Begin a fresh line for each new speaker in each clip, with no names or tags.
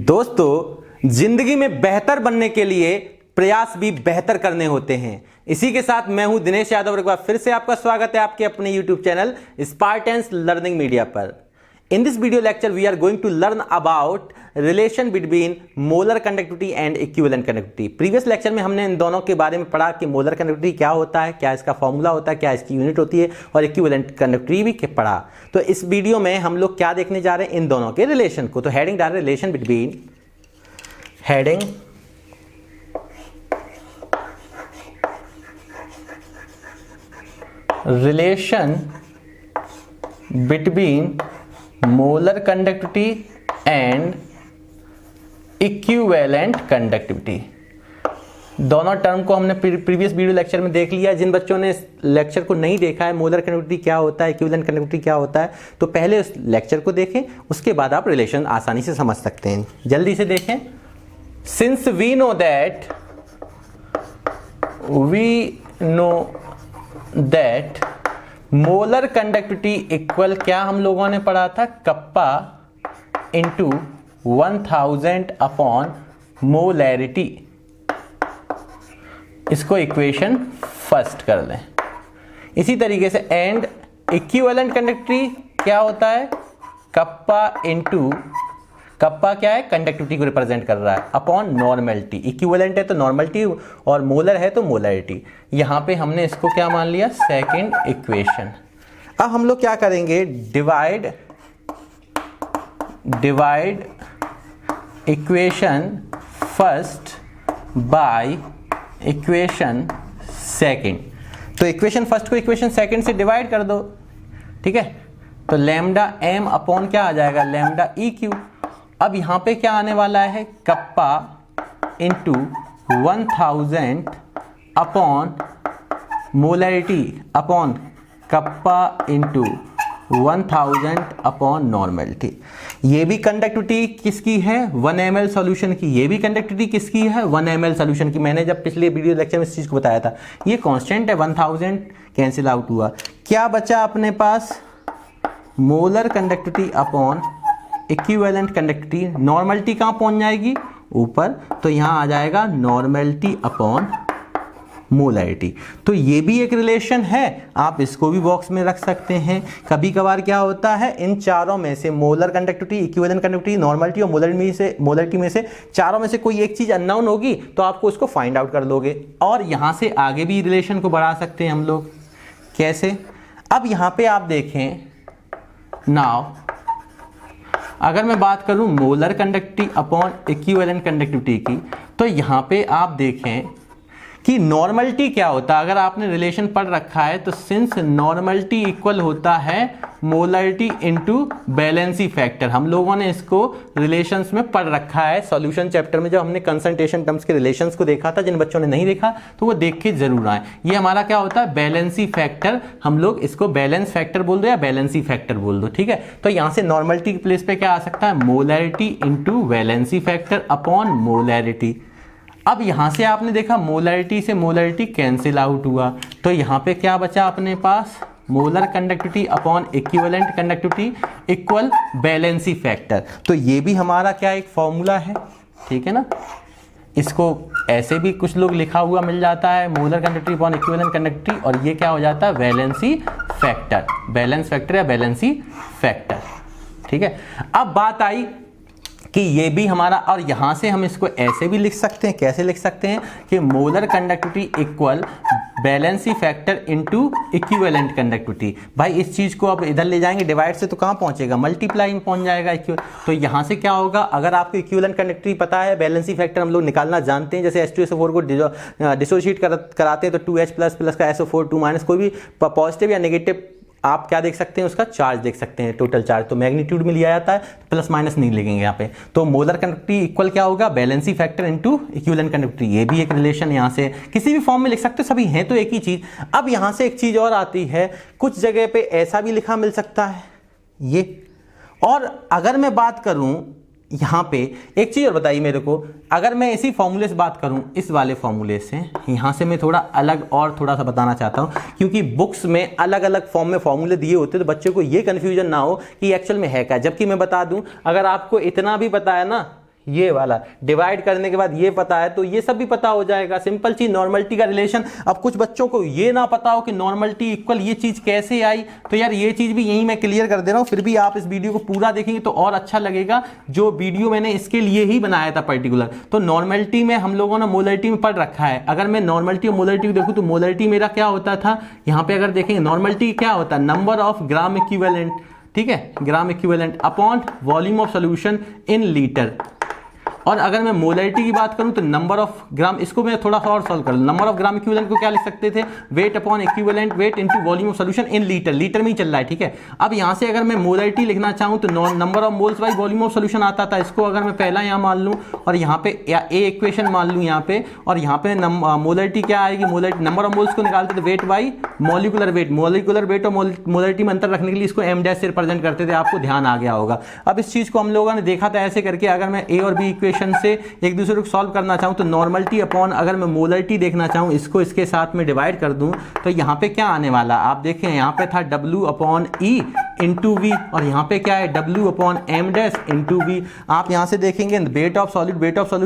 दोस्तों, जिंदगी में बेहतर बनने के लिए प्रयास भी बेहतर करने होते हैं। इसी के साथ मैं हूं दिनेश यादव और एक बार फिर से आपका स्वागत है आपके अपने YouTube channel Spartans learning media पर। In this video lecture we are going to learn about relation between molar conductivity and equivalent conductivity. Previous lecture में हमने इन दोनों के बारे में पढ़ा कि मोलर कंडक्टिविटी क्या होता है, क्या इसका फॉर्मूला होता है, क्या इसकी यूनिट होती है, और इक्विवेलेंट कंडक्टिविटी भी पढ़ा। तो इस वीडियो में हम लोग क्या देखने जा रहे हैं, इन दोनों के रिलेशन को। तो हेडिंग डाल relation between relation between molar conductivity and equivalent conductivity. दोनों टर्म को हमने प्रीवियस वीडियो लेक्चर में देख लिया। जिन बच्चों ने लेक्चर को नहीं देखा है, मोलर कंडक्टिविटी क्या होता है, इक्विवेलेंट कंडक्टिविटी क्या होता है, तो पहले उस लेक्चर को देखें, उसके बाद आप रिलेशन आसानी से समझ सकते हैं। जल्दी से देखें। Since we know that molar conductivity equal, क्या हम लोगों ने पढ़ा था, कप्पा इंटू 1000 अपॉन मोलैरिटी। इसको इक्वेशन फर्स्ट कर लें। इसी तरीके से एंड इक्विवेलेंट कंडक्टिविटी क्या होता है, कप्पा इंटू, कप्पा क्या है, कंडक्टिविटी को रिप्रेजेंट कर रहा है, अपॉन नॉर्मेलिटी। इक्विवेलेंट है तो नॉर्मेलिटी और मोलर है तो मोलैरिटी। यहां पे हमने इसको क्या मान लिया, सेकंड इक्वेशन। अब हम लोग क्या करेंगे, divide equation first by equation second. तो इक्वेशन फर्स्ट को इक्वेशन सेकंड से डिवाइड कर दो, ठीक है। तो लैम्डा एम अपॉन क्या आ जाएगा, लैम्डा ई क्यू। अब यहां पे क्या आने वाला है, kappa into 1000 upon molarity upon kappa into 1000 upon normality. ये भी कंडक्टिविटी किसकी है, 1 ml सॉल्यूशन की। ये भी कंडक्टिविटी किसकी है, 1 ml सॉल्यूशन की। मैंने जब पिछले वीडियो लेक्चर में इस चीज को बताया था। ये कांस्टेंट है, 1000 कैंसिल आउट हुआ। क्या बचा अपने पास, molar conductivity upon equivalent conductivity. Normality कहां पहुंच जाएगी, ऊपर, तो यहां आ जाएगा नॉर्मेलिटी अपॉन मोलैरिटी। तो ये भी एक रिलेशन है, आप इसको भी बॉक्स में रख सकते हैं। कभी कभार क्या होता है, इन चारों में से molar conductivity, equivalent conductivity, normality और मोलैरिटी में से चारों में से कोई एक चीज अननोन होगी तो आपको उसको फाइंड आउट कर लोगे। और यहां से आगे भी रिलेशन को बढ़ा सकते हैं हम लोग। कैसे, अब यहां पे आप देखें, नाउ अगर मैं बात करूं molar conductivity upon equivalent conductivity की, तो यहां पे आप देखें कि नॉर्मेलिटी क्या होता है। अगर आपने रिलेशन पढ़ रखा है तो सिंस नॉर्मेलिटी इक्वल होता है मोलैरिटी इनटू बैलेंसी फैक्टर। हम लोगों ने इसको रिलेशंस में पढ़ रखा है सॉल्यूशन चैप्टर में, जब हमने कंसंट्रेशन टर्म्स के रिलेशंस को देखा था। जिन बच्चों ने नहीं देखा तो वो देख के जरूर आए। ये हमारा क्या होता है, बैलेंसी फैक्टर। हम लोग इसको बैलेंस फैक्टर बोल दो या बैलेंसी फैक्टर बोल दो, ठीक है। तो यहां से नॉर्मेलिटी के प्लेस पे क्या आ सकता है, molarity into valency factor upon molarity. अब यहां से आपने देखा मोलैरिटी से मोलैरिटी कैंसिल आउट हुआ, तो यहां पे क्या बचा अपने पास, molar conductivity upon equivalent conductivity equal valency factor. तो ये भी हमारा क्या एक फॉर्मूला है, ठीक है ना। इसको ऐसे भी कुछ लोग लिखा हुआ मिल जाता है, molar conductivity upon equivalent conductivity, और ये क्या हो जाता है, बैलेंसी फैक्टर, बैलेंस फैक्टर या बैलेंसी फैक्टर, ठीक है। अब बात आई कि ये भी हमारा, और यहां से हम इसको ऐसे भी लिख सकते हैं। कैसे लिख सकते हैं कि molar conductivity equal valency factor into equivalent conductivity. भाई इस चीज को अब इधर ले जाएंगे, डिवाइड से तो कहां पहुंचेगा, मल्टीप्लाई में पहुंच जाएगा। तो यहां से क्या होगा, अगर आपको इक्विवेलेंट कंडक्टिविटी पता है, बैलेंसी फैक्टर हम लोग निकालना जानते हैं। जैसे H2SO4 को डिसोशिएट कराते हैं तो 2H प्लस का SO4 2- कोई भी पॉजिटिव या नेगेटिव आप क्या देख सकते हैं, उसका चार्ज देख सकते हैं, टोटल चार्ज। तो मैग्नीट्यूड में लिया जाता है, प्लस माइनस नहीं लिखेंगे यहाँ पे। तो मोलर कंडक्टिविटी इक्वल क्या होगा, valency factor into equivalent conductivity. ये भी एक रिलेशन यहाँ से किसी भी फॉर्म में लिख सकते हो, सभी हैं तो एक ही चीज। अब यहाँ से एक चीज और आती है, कुछ जगह पे ऐसा भी लिखा मिल सकता है ये। और अगर मैं बात करूं यहाँ पे एक चीज और बताइए मेरे को, अगर मैं इसी फॉर्मूले से बात करूं, इस वाले फॉर्मूले से, यहाँ से मैं थोड़ा अलग और थोड़ा सा बताना चाहता हूँ, क्योंकि बुक्स में अलग अलग फॉर्म में फॉर्मूले दिए होते हैं तो बच्चों को ये कन्फ्यूजन ना हो कि एक्चुअल में है क्या। जबकि मैं बता दूं, अगर आपको इतना भी पता है ना, ये वाला डिवाइड करने के बाद ये पता है तो ये सब भी पता हो जाएगा, सिंपल चीज नॉर्मलिटी का रिलेशन। अब कुछ बच्चों को ये ना पता हो कि नॉर्मलिटी इक्वल ये चीज कैसे आई, तो यार ये चीज भी यही मैं क्लियर कर दे रहा हूं, फिर भी आप इस वीडियो को पूरा देखेंगे तो और अच्छा लगेगा, जो वीडियो मैंने इसके लिए ही बनाया था पर्टिकुलर। तो नॉर्मलिटी में हम लोगों ने मोलरिटी में पढ़ रखा है, अगर मैं नॉर्मलिटी और मोलरिटी को देखूं तो मोलरिटी मेरा क्या होता था, यहां पे अगर देखेंगे नॉर्मलिटी क्या होता है, नंबर ऑफ ग्राम इक्विवेलेंट, ठीक है, gram equivalent upon volume of solution in litre. और अगर मैं मोलरिटी की बात करूं तो नंबर ऑफ ग्राम, इसको मैं थोड़ा सा और सॉल्व कर लूं, नंबर ऑफ ग्राम इक्विवेलेंट को क्या लिख सकते थे, weight upon equivalent weight into volume of solution in litre, litre में ही चल रहा है, ठीक है। अब यहां से अगर मैं मोलरिटी लिखना चाहूं तो number of moles by volume of solution आता था, इसको अगर मैं पहला यहां मान लूं और यहां पे ए इक्वेशन मान लूं यहां पे, और यहां पे मोलरिटी क्या आएगी, मोलरिटी नंबर ऑफ मोल्स को निकालते थे weight by molecular weight, molecular weight और मोलरिटी में अंतर रखने के लिए इसको एम डैश से रिप्रेजेंट करते थे, आपको ध्यान आ गया होगा। अब इस चीज को हम लोगों ने देखा था ऐसे करके, अगर मैं ए और बी इक्वेशन से एक दूसरे को सॉल्व करना चाहूं तो नॉर्मलिटी अपॉन अगर मैं मोलरिटी देखना चाहूं, इसको इसके साथ में डिवाइड कर दूं तो यहां पे क्या आने वाला, आप देखें यहां पे था W upon E into V, और यहां पे क्या है W upon M dash into V. आप यहां से देखेंगे weight of solid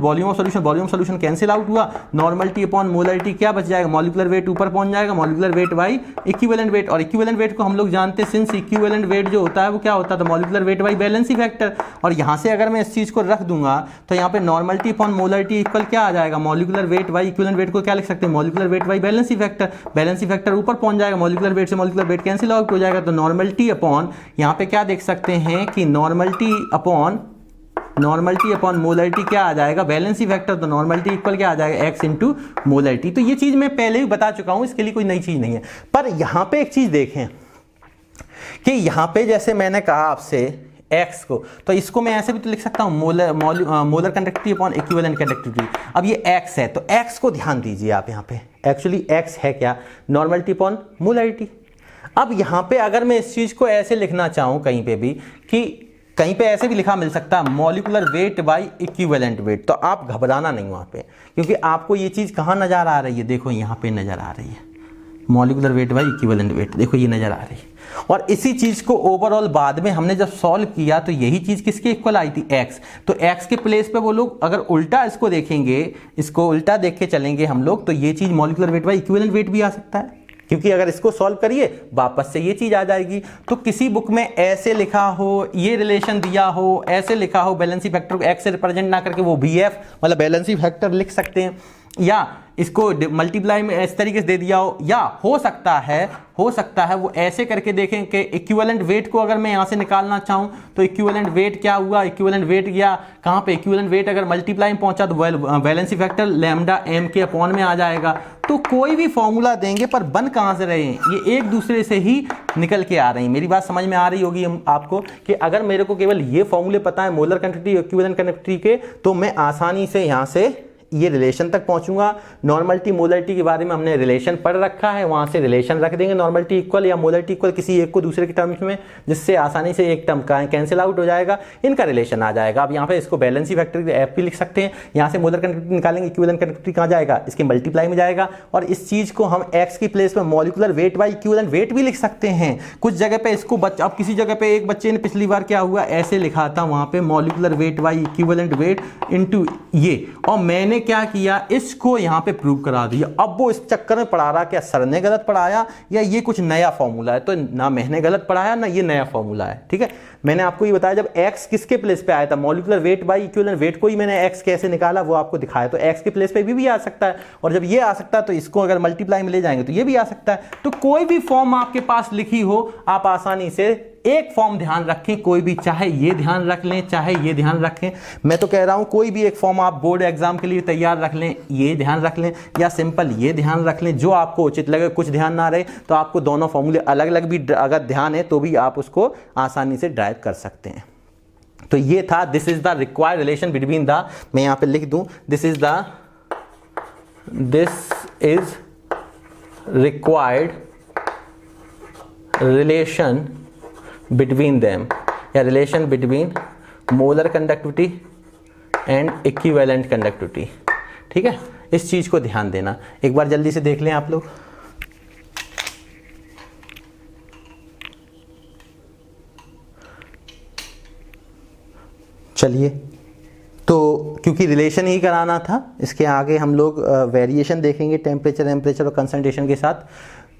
volume of solution cancel out हुआ, नॉर्मलिटी अपॉन मोलरिटी क्या बच जाएगा, मॉलिक्यूलर वेट ऊपर पहुंच जाएगा, molecular weight by equivalent weight, और इक्विवेलेंट वेट को हम लोग जानते हैं सिंस इक्विवेलेंट वेट जो होता है वो क्या होता था, molecular weight by valency factor. और यहां से अगर मैं इस चीज को रख दूंगा तो यहां पे नॉर्मलिटी अपॉन मोलरिटी इक्वल क्या आ जाएगा, molecular weight by equivalent weight को क्या लिख सकते हैं, molecular weight by valency factor ऊपर पहुंच जाएगा, मॉलिक्यूलर वेट से मॉलिक्यूलर वेट कैंसिल आउट हो जाएगा। तो नॉर्मलिटी अपॉन यहां पे क्या देख सकते हैं कि नॉर्मलिटी अपॉन मोलरिटी क्या आ जाएगा, बैलेंसी फैक्टर, तो नॉर्मलिटी इक्वल क्या आ जाएगा, x इंटू मोलरिटी। तो ये चीज मैं पहले ही बता चुका हूं, इसके लिए कोई नई चीज नहीं है। पर यहां पे एक चीज देखें कि यहां पे जैसे मैंने कहा आपसे x को, तो इसको मैं ऐसे भी तो लिख सकता हूं molar conductivity upon equivalent conductivity. अब ये x है तो x को ध्यान दीजिए आप, यहां पे एक्चुअली x है क्या, नॉर्मलिटी अपॉन मोलरिटी। अब यहां पे अगर मैं इस चीज को ऐसे लिखना चाहूं कहीं पे भी, कि कहीं पे ऐसे भी लिखा मिल सकता है molecular weight by equivalent wait, तो आप घबराना नहीं वहां पे, क्योंकि आपको ये चीज कहां नजर आ रही है, देखो यहां पे नजर आ रही है molecular weight by equivalent wait, देखो ये नजर आ रही है। और इसी चीज को ओवरऑल बाद में हमने जब सॉल्व किया तो यही चीज किसके इक्वल आई थी, x। तो x के प्लेस पे वो लोग अगर उल्टा इसको देखेंगे, इसको उल्टा देख के चलेंगे हम लोग, तो ये चीज molecular weight by equivalent wait भी आ सकता है, क्योंकि अगर इसको सॉल्व करिए वापस से ये चीज आ जाएगी। तो किसी बुक में ऐसे लिखा हो, ये रिलेशन दिया हो, ऐसे लिखा हो, बैलेंसी फैक्टर को x से रिप्रेजेंट ना करके वो BF मतलब बैलेंसी फैक्टर लिख सकते हैं, या इसको मल्टीप्लाई में इस तरीके से दे दिया हो, या हो सकता है वो ऐसे करके देखें कि इक्विवेलेंट वेट को अगर मैं यहां से निकालना चाहूं तो इक्विवेलेंट वेट क्या हुआ, इक्विवेलेंट वेट गया कहां पे, इक्विवेलेंट वेट अगर मल्टीप्लाई में पहुंचा तो बैलेंसी फैक्टर लैम्डा m के अपॉन में आ जाएगा। तो कोई भी फॉर्मूला देंगे पर बन कहां से रहे हैं, ये एक दूसरे से ही निकल के आ रहे हैं। मेरी बात समझ में आ रही होगी आपको कि अगर मेरे को केवल ये फॉर्मूले पता है मोलर कंडक्टिविटी इक्विवेलेंट कंडक्टिविटी के, तो मैं आसानी से यहां से ये रिलेशन तक पहुंचूंगा। नॉर्मलिटी मोलरिटी के बारे में हमने रिलेशन पढ़ रखा है, वहां से रिलेशन रख देंगे नॉर्मलिटी इक्वल या मोलरिटी इक्वल किसी एक को दूसरे के टर्म्स में, जिससे आसानी से एक टर्म का कैंसिल आउट हो जाएगा, इनका रिलेशन आ जाएगा। अब यहाँ पे इसको बैलेंसी फैक्टर एफ भी लिख सकते हैं, यहाँ से मोलर कंडक्टिविटी निकालेंगे, इक्विवेलेंट कंडक्टिविटी कहाँ जाएगा, इसके मल्टीप्लाई में जाएगा, और इस चीज को हम एक्स की प्लेस में molecular weight by equivalent wait भी लिख सकते हैं। कुछ जगह पे इसको अब किसी जगह पे एक बच्चे ने पिछली बार क्या हुआ ऐसे लिखा था, वहां पे molecular weight by equivalent weight into ये, और मैंने क्या किया इसको यहां पे प्रूव करा दिया। अब वो इस चक्कर में पढ़ा रहा क्या सर ने गलत पढ़ाया या ये कुछ नया फॉर्मूला है, तो ना मैंने गलत पढ़ाया ना ये नया फॉर्मूला है, ठीक है। मैंने आपको ये बताया जब x किसके प्लेस पे आया था, molecular weight by equivalent weight को ही मैंने x कैसे निकाला वो आपको दिखाया, तो x के प्लेस पे भी आ सकता है, और जब ये आ सकता है तो इसको अगर मल्टीप्लाई में ले जाएंगे तो ये भी आ सकता है। तो कोई भी फॉर्म आपके पास लिखी हो आप आसानी से एक फॉर्म ध्यान रखें, कोई भी, चाहे ये ध्यान रख लें चाहे ये ध्यान रखें। मैं तो कह रहा हूं कोई भी एक फॉर्म आप बोर्ड एग्जाम के लिए तैयार रख लें, ये ध्यान रख लें या सिंपल ये ध्यान रख लें, जो आपको उचित लगे। कुछ ध्यान ना रहे तो आपको दोनों फॉर्मूले अलग अलग भी अगर ध्यान है तो भी आप उसको आसानी से ड्राइव कर सकते हैं। तो ये था this is the required relation between the, मैं यहां पे लिख दूं this is required relation between them या relation between molar conductivity and equivalent conductivity, ठीक है। इस चीज को ध्यान देना, एक बार जल्दी से देख लें आप लोग। चलिए तो क्योंकि रिलेशन ही कराना था, इसके आगे हम लोग वेरिएशन देखेंगे टेम्परेचर और कंसंट्रेशन के साथ।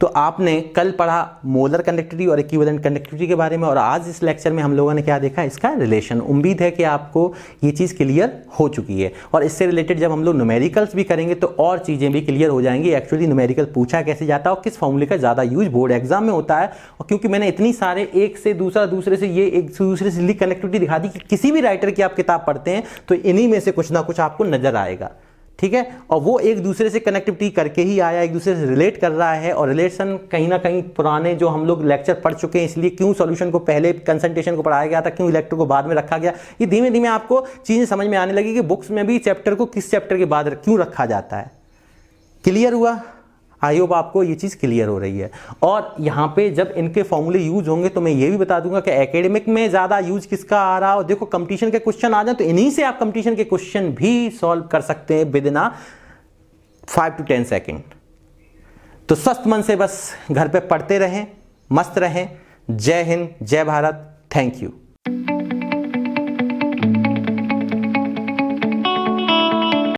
तो आपने कल पढ़ा मोलर कंडक्टिविटी और इक्विवेलेंट कंडक्टिविटी के बारे में, और आज इस लेक्चर में हम लोगों ने क्या देखा, इसका रिलेशन। उम्मीद है कि आपको ये चीज़ क्लियर हो चुकी है, और इससे रिलेटेड जब हम लोग न्यूमेरिकल्स भी करेंगे तो और चीज़ें भी क्लियर हो जाएंगी। एक्चुअली न्यूमेरिकल पूछा कैसे जाता है और किस फॉर्मूले का ज़्यादा यूज बोर्ड एग्जाम में होता है। और क्योंकि मैंने इतनी सारे एक से दूसरा, दूसरे से ये, एक से दूसरे से लिंक कनेक्टिविटी दिखा दी कि किसी भी राइटर की आप किताब पढ़ते हैं तो इन्हीं में से कुछ ना कुछ आपको नजर आएगा, ठीक है। और वो एक दूसरे से कनेक्टिविटी करके ही आया, एक दूसरे से रिलेट कर रहा है। और रिलेशन कहीं ना कहीं पुराने जो हम लोग लेक्चर पढ़ चुके हैं, इसलिए क्यों सॉल्यूशन को पहले कंसंट्रेशन को पढ़ाया गया था, क्यों इलेक्ट्रो को बाद में रखा गया, ये धीमे धीमे आपको चीजें समझ में आने लगी कि बुक्स में भी चैप्टर को किस चैप्टर के बाद क्यों रखा जाता है। क्लियर हुआ? आई होप आपको ये चीज़ क्लियर हो रही है। और यहाँ पे जब इनके फॉर्मूले यूज होंगे तो मैं ये भी बता दूंगा कि एकेडमिक में ज़्यादा यूज किसका आ रहा है। देखो कंपटीशन के क्वेश्चन आ जाए तो इन्हीं से आप कंपटीशन के क्वेश्चन भी सॉल्व कर सकते हैं विद इन 5 to 10 सेकेंड। तो स्वस्थ मन से बस घर पे पढ़ते रहें, मस्त रहें। जय हिंद, जय भारत, थैंक यू।